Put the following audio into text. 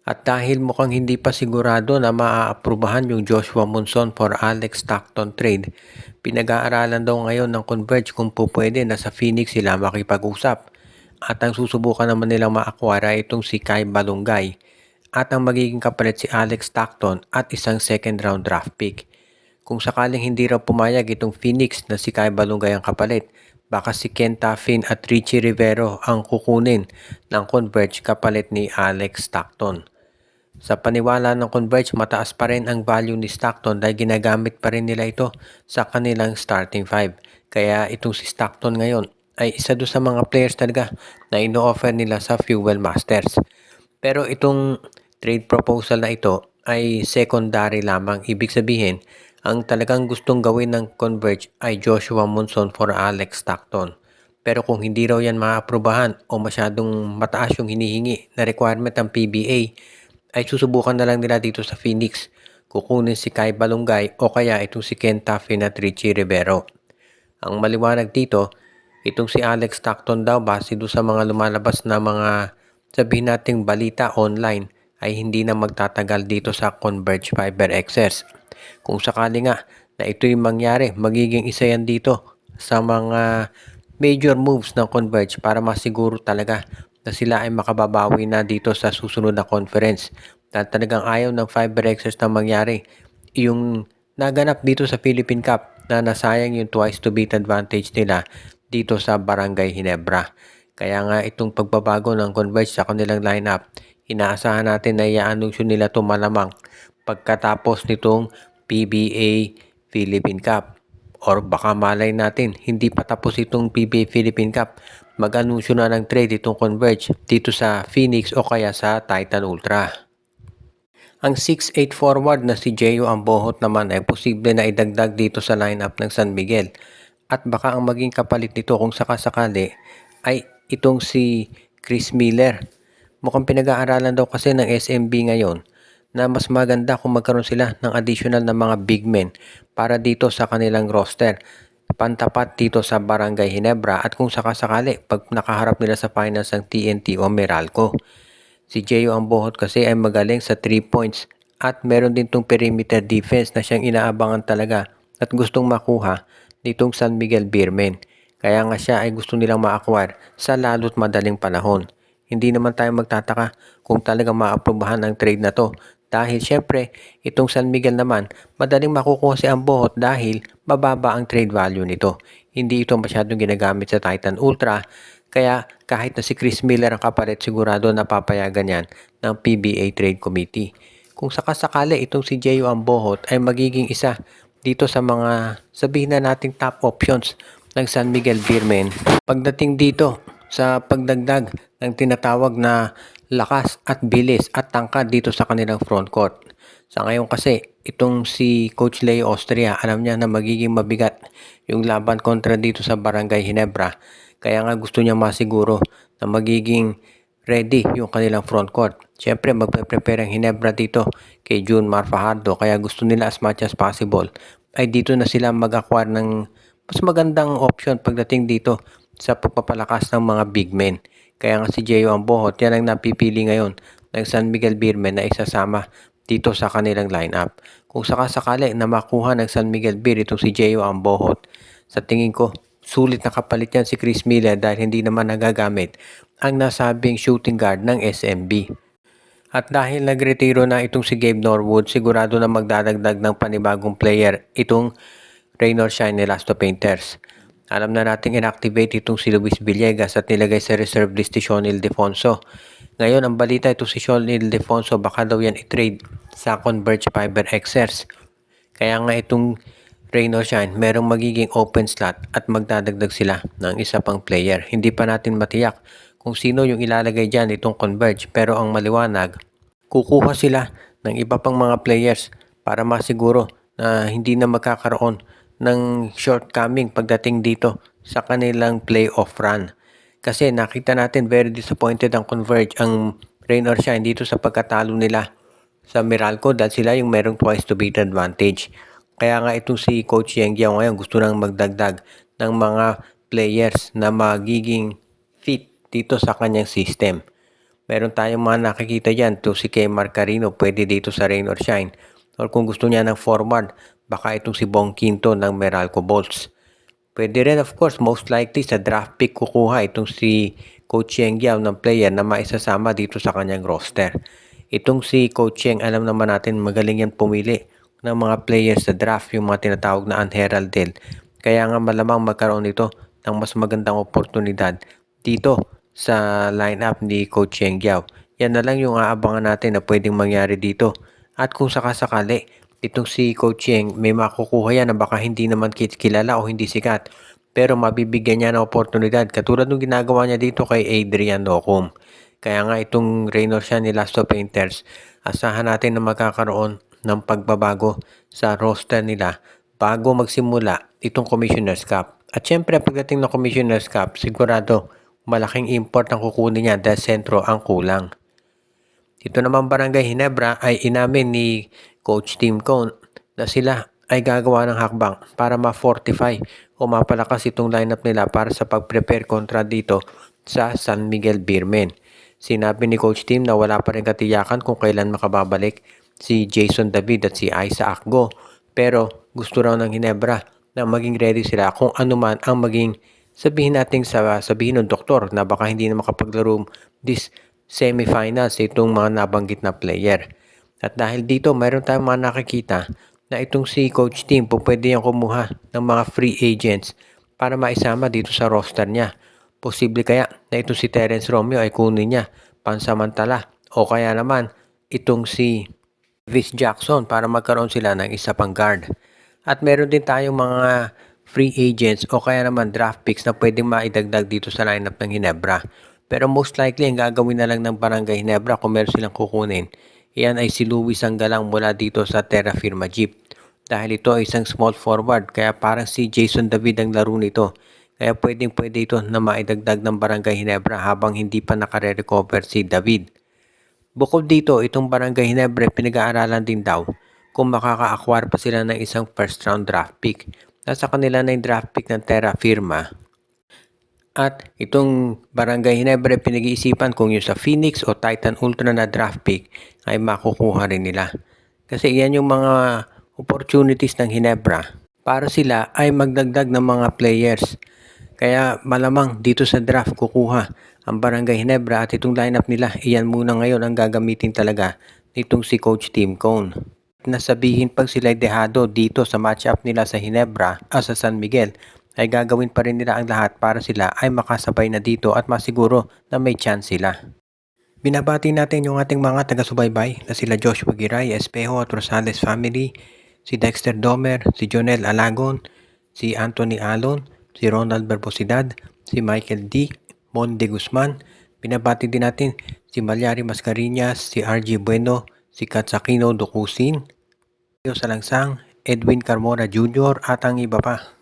At dahil mukhang hindi pa sigurado na maaaprubahan yung Joshua Monson for Alex Stockton trade, pinag-aaralan daw ngayon ng Converge kung pupwede na sa Phoenix sila makipag-usap. At ang susubukan naman nilang ma-acquire ay itong si Kai Balungay at ang magiging kapalit si Alex Stockton at isang second round draft pick. Kung sakaling hindi raw pumayag itong Phoenix na si Kai Balungay ang kapalit, baka si Ken Taffin at Richie Rivero ang kukunin ng Converge kapalit ni Alex Stockton. Sa paniwala ng Converge, mataas pa rin ang value ni Stockton dahil ginagamit pa rin nila ito sa kanilang starting five. Kaya itong si Stockton ngayon ay isa doon sa mga players talaga na ino-offer nila sa Fuel Masters. Pero itong trade proposal na ito ay secondary lamang. Ibig sabihin, ang talagang gustong gawin ng Converge ay Joshua Monson for Alex Stockton. Pero kung hindi raw yan maaprubahan o masyadong mataas yung hinihingi na requirement ng PBA, ay susubukan na lang nila dito sa Phoenix. Kukunin si Kai Balungay o kaya itong si Ken Taffin at Richie Rivero. Ang maliwanag dito, itong si Alex Stockton daw base doon sa mga lumalabas na mga sabihin nating balita online ay hindi na magtatagal dito sa Converge Fiber Access. Kung sakali nga na ito'y mangyari, magiging isa yan dito sa mga major moves ng Converge para masiguro talaga na sila ay makababawi na dito sa susunod na conference. Dahil talagang ayaw ng Fiber Access na mangyari yung naganap dito sa Philippine Cup na nasayang yung twice to beat advantage nila dito sa Barangay Ginebra. Kaya nga itong pagbabago ng Converge sa kanilang lineup, inaasahan natin na i-anunsyo nila ito malamang pagkatapos nitong PBA Philippine Cup. Or baka malay natin, hindi pa tapos itong PBA Philippine Cup, mag-anunsyo na ng trade itong Converge dito sa Phoenix o kaya sa Titan Ultra. Ang 6'8 forward na si Jeyo Ambohot naman ay posible na idagdag dito sa lineup ng San Miguel. At baka ang maging kapalit nito kung sakasakali ay itong si Chris Miller. Mukhang pinag-aaralan daw kasi ng SMB ngayon na mas maganda kung magkaroon sila ng additional na mga big men para dito sa kanilang roster. Pantapat dito sa Barangay Ginebra at kung sakasakali pag nakaharap nila sa finals ng TNT o Meralco. Si Jeyo Ambohot kasi ay magaling sa 3 points at meron din tong perimeter defense na siyang inaabangan talaga at gustong makuha nitong San Miguel Beermen. Kaya nga siya ay gusto nilang ma-acquire sa lalo't madaling panahon. Hindi naman tayo magtataka kung talagang maaprubahan ang trade na to dahil syempre itong San Miguel naman madaling makukuha si Ambohot dahil mababa ang trade value nito. Hindi ito masyadong ginagamit sa Titan Ultra kaya kahit na si Chris Miller ang kapalit, sigurado na papayagan yan ng PBA Trade Committee. Kung sakasakali itong si Jeyo Ambohot ay magiging isa dito sa mga sabihin na nating top options ng San Miguel Beermen pagdating dito sa pagdagdag ng tinatawag na lakas at bilis at tangkad dito sa kanilang frontcourt. Sa ngayon kasi, itong si Coach Leo Austria, alam niya na magiging mabigat yung laban kontra dito sa Barangay Ginebra. Kaya nga gusto niya masiguro na magiging ready yung kanilang frontcourt. Siyempre, magpe-prepare ang Ginebra dito kay June Mar Fajardo. Kaya gusto nila as much as possible ay dito na sila mag-acquire ng mas magandang option pagdating dito sa pagpapalakas ng mga big men. Kaya nga si Jeyo Ambohot, yan ang napipili ngayon ng San Miguel Beermen na isasama dito sa kanilang lineup. Kung sakasakali na makuha ng San Miguel Beer itong si Jeyo Ambohot, sa tingin ko, sulit na kapalit yan si Chris Miller dahil hindi naman nagagamit ang nasabing shooting guard ng SMB. At dahil nagretiro na itong si Gabe Norwood, sigurado na magdadagdag ng panibagong player itong Raynor Shine Elasto Painters. Alam na nating inactivate itong si Luis Villegas at nilagay sa reserve list si Sean Ildefonso. Ngayon, ang balita ito si Sean Ildefonso, baka daw yan i-trade sa Converge Fiber Xers. Kaya nga itong Raynor Shine, merong magiging open slot at magdadagdag sila ng isa pang player. Hindi pa natin matiyak kung sino yung ilalagay dyan itong Converge, pero ang maliwanag, kukuha sila ng iba pang mga players para masiguro na hindi na magkakaroon ng shortcoming pagdating dito sa kanilang playoff run. Kasi nakita natin very disappointed ang Converge, ang Raynor Shine dito sa pagkatalo nila sa Meralco dahil sila yung merong twice to beat advantage. Kaya nga itong si Coach Yeng Giao ngayon gusto nang magdagdag ng mga players na magiging fit dito sa kanyang system. Meron tayong mga nakikita dyan to si Kemar Carino, pwede dito sa rain or shine. Or kung gusto niya ng forward, baka itong si Bong Quinto ng Meralco Bolts. Pwede rin of course, most likely sa draft pick kukuha itong si Coach Cheng Yao ng player na maisasama dito sa kanyang roster. Itong si Coach Cheng, alam naman natin magaling yan pumili ng mga players sa draft, yung mga tinatawag na unheralded. Kaya nga malamang magkaroon ito ng mas magandang oportunidad dito sa lineup ni Coach Cheng Yao. Yan na lang yung aabangan natin na pwedeng mangyari dito. At kung sakasakali, itong si Coach Cheng may makukuha yan na baka hindi naman kilala o hindi sikat. Pero mabibigyan niya ng oportunidad katulad ng ginagawa niya dito kay Adrian Locum. Kaya nga itong Raynor siya ni Last of Painters, asahan natin na magkakaroon ng pagbabago sa roster nila bago magsimula itong Commissioner's Cup. At syempre pagdating ng Commissioner's Cup, sigurado malaking import ang kukunin niya dahil sentro ang kulang. Ito naman Barangay Hinebra ay inamin ni Coach Tim Cone na sila ay gagawa ng hakbang para ma-fortify o mapalakas itong lineup nila para sa pag-prepare kontra dito sa San Miguel Beermen. Sinabi ni Coach Tim na wala pa rin katiyakan kung kailan makababalik si Jason David at si Isaac Go. Pero gusto raw ng Hinebra na maging ready sila kung ano man ang maging sabihin ng doktor na baka hindi na makapaglaro this semifinals itong mga nabanggit na player. At dahil dito mayroon tayong mga nakikita na itong si Coach Tim pwede yung kumuha ng mga free agents para maisama dito sa roster niya. Posible kaya na itong si Terence Romeo ay kunin niya pansamantala o kaya naman itong si Vince Jackson para magkaroon sila ng isa pang guard. At meron din tayong mga free agents o kaya naman draft picks na pwedeng maidagdag dito sa lineup ng Hinebra. Pero most likely ang gagawin na lang ng Barangay Hinebra kung meron silang kukunin, iyan ay si Luis Anggalang mula dito sa Terra Firma Jeep. Dahil ito ay isang small forward kaya parang si Jason David ang laro nito. Kaya pwede ito na maidagdag ng Barangay Hinebra habang hindi pa nakare-recover si David. Bukod dito, itong Barangay Hinebra pinag-aaralan din daw kung makaka-acquire pa sila ng isang first round draft pick. Nasa kanila na yung draft pick ng Terra Firma. At itong Barangay Hinebra pinag-iisipan kung yung sa Phoenix o Titan Ultra na draft pick ay makukuha rin nila. Kasi iyan yung mga opportunities ng Hinebra para sila ay magdagdag ng mga players. Kaya malamang dito sa draft kukuha ang Barangay Hinebra at itong lineup nila, iyan muna ngayon ang gagamitin talaga nitong si Coach Tim Cone. Nasabihin pag sila dehado dito sa matchup nila sa Hinebra sa San Miguel, ay gagawin pa rin nila ang lahat para sila ay makasabay na dito at masiguro na may chance sila. Binabati natin yung ating mga taga-subaybay na sila Joshua Giray, Espejo at Rosales family, si Dexter Domer, si Jonel Alagon, si Anthony Alon, si Ronald Barbosidad, si Michael D. Monde Guzman. Binabati din natin si Malyari Mascareñas, si RG Bueno, si Katsakino Dukusin, Salangsang, Edwin Carmona Jr. at ang iba pa.